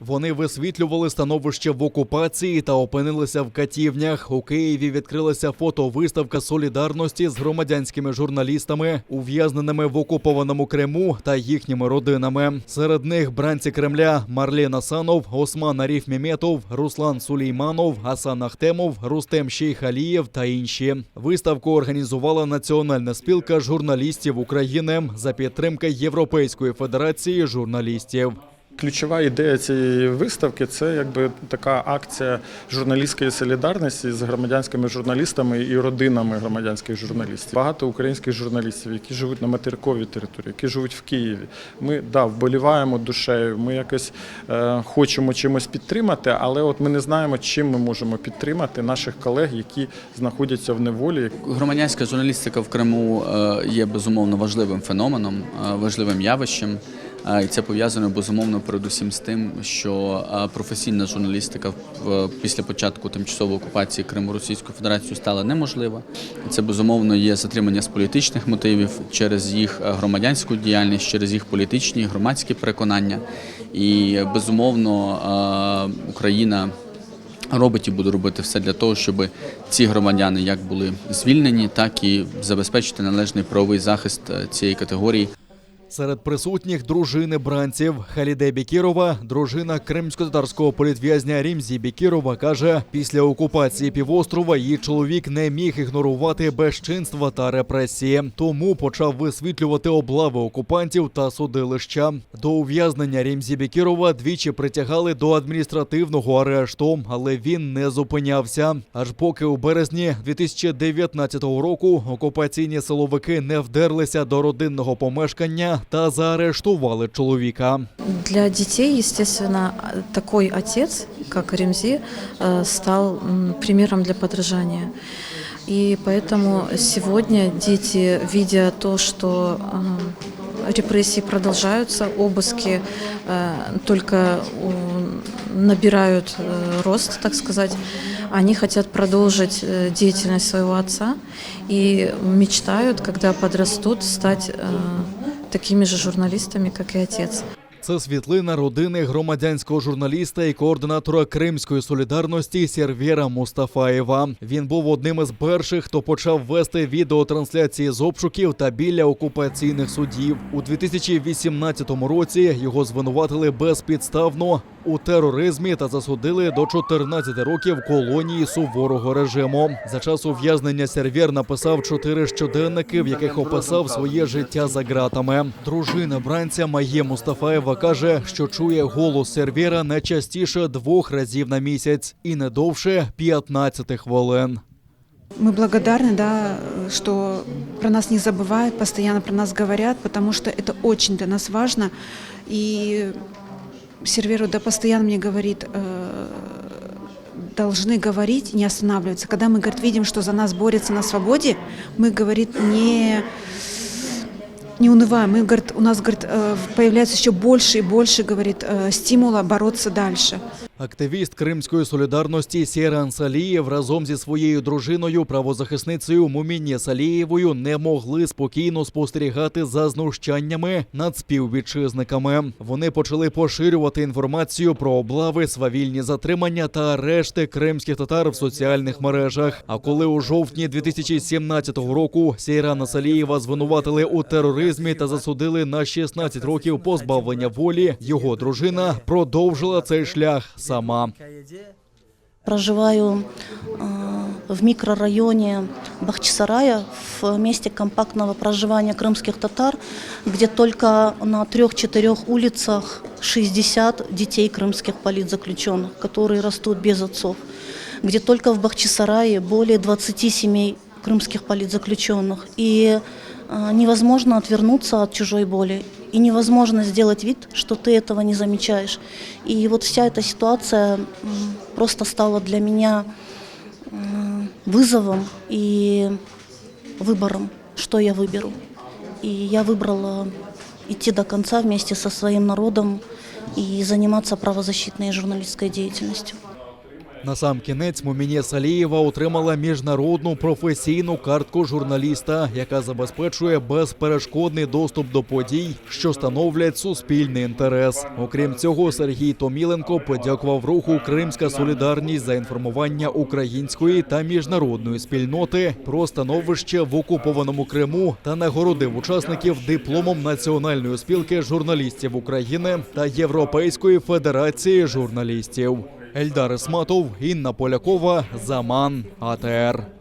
Вони висвітлювали становище в окупації та опинилися в катівнях. У Києві відкрилася фотовиставка солідарності з громадянськими журналістами, ув'язненими в окупованому Криму та їхніми родинами. Серед них бранці Кремля Марлен Асанов, Осман Аріф Меметов, Руслан Сулейманов, Асан Ахтемов, Рустем Шейхалієв та інші. Виставку організувала Національна спілка журналістів України за підтримки Європейської федерації журналістів. Ключова ідея цієї виставки – це якби така акція журналістської солідарності з громадянськими журналістами і родинами громадянських журналістів. Багато українських журналістів, які живуть на материковій території, які живуть в Києві. Ми, вболіваємо душею, ми якось хочемо чимось підтримати, але от ми не знаємо, чим ми можемо підтримати наших колег, які знаходяться в неволі. Громадянська журналістика в Криму є, безумовно, важливим феноменом, важливим явищем. І це пов'язано, безумовно, передусім з тим, що професійна журналістика після початку тимчасової окупації Криму Російською Федерацією стала неможлива. Це, безумовно, є затримання з політичних мотивів через їх громадянську діяльність, через їх політичні, громадські переконання. І, безумовно, Україна робить і буде робити все для того, щоб ці громадяни як були звільнені, так і забезпечити належний правовий захист цієї категорії. Серед присутніх дружини бранців. Халіде Бекірова, дружина кримськотатарського політв'язня Ремзі Бекірова, каже, після окупації півострова її чоловік не міг ігнорувати безчинства та репресії. Тому почав висвітлювати облави окупантів та судилища. До ув'язнення Ремзі Бекірова двічі притягали до адміністративного арешту, але він не зупинявся. Аж поки у березні 2019 року окупаційні силовики не вдерлися до родинного помешкання та заарештували чоловіка. Для детей, естественно, такой отец, как Ремзи, стал примером для подражания. И поэтому сегодня дети, видя то, что репрессии продолжаются, обыски только набирают рост, так сказать, они хотят продолжить деятельность своего отца и мечтают, когда подрастут, стать такими же журналістами, як і отець. Це світлина родини громадянського журналіста і координатора Кримської солідарності Сервєра Мустафаєва. Він був одним із перших, хто почав вести відеотрансляції з обшуків та біля окупаційних судів. У 2018 році його звинуватили безпідставно у тероризмі та засудили до 14 років колонії суворого режиму. За час ув'язнення Сервєр написав 4 щоденники, в яких описав своє життя за ґратами. Дружина бранця Майє Мустафаєва каже, що чує голос Сервєра не частіше 2 разів на місяць і не довше 15 хвилин. Мы благодарны, что про нас не забывают, постоянно про нас говорят, потому что это очень для нас важно. И Сервєру постоянно мне говорит, должны говорить, не останавливаться. Когда мы, говорит, видим, что за нас борются на свободе, мы, говорит, не унываем. Мы, говорит, у нас, говорит, появляется еще больше и больше, говорит, стимула бороться дальше. Активіст Кримської солідарності Сейран Салієв разом зі своєю дружиною, правозахисницею Муміні Салієвою не могли спокійно спостерігати за знущаннями над співвітчизниками. Вони почали поширювати інформацію про облави, свавільні затримання та арешти кримських татар в соціальних мережах. А коли у жовтні 2017 року Сейрана Салієва звинуватили у тероризмі та засудили на 16 років позбавлення волі, його дружина продовжила цей шлях сама. Проживаю в микрорайоне Бахчисарая, в месте компактного проживания крымских татар, где только на 3-4 улицах 60 детей крымских политзаключенных, которые растут без отцов, где только в Бахчисарае более 20 семей крымских политзаключенных. И невозможно отвернуться от чужой боли. И невозможно сделать вид, что ты этого не замечаешь. И вот вся эта ситуация просто стала для меня вызовом и выбором, что я выберу. И я выбрала идти до конца вместе со своим народом и заниматься правозащитной и журналистской деятельностью. Насамкінець Муміє Салієва отримала міжнародну професійну картку журналіста, яка забезпечує безперешкодний доступ до подій, що становлять суспільний інтерес. Окрім цього, Сергій Томіленко подякував руху «Кримська солідарність» за інформування української та міжнародної спільноти про становище в окупованому Криму та нагородив учасників дипломом Національної спілки журналістів України та Європейської федерації журналістів. Ельдар Ісматов, Інна Полякова, Заман, АТР.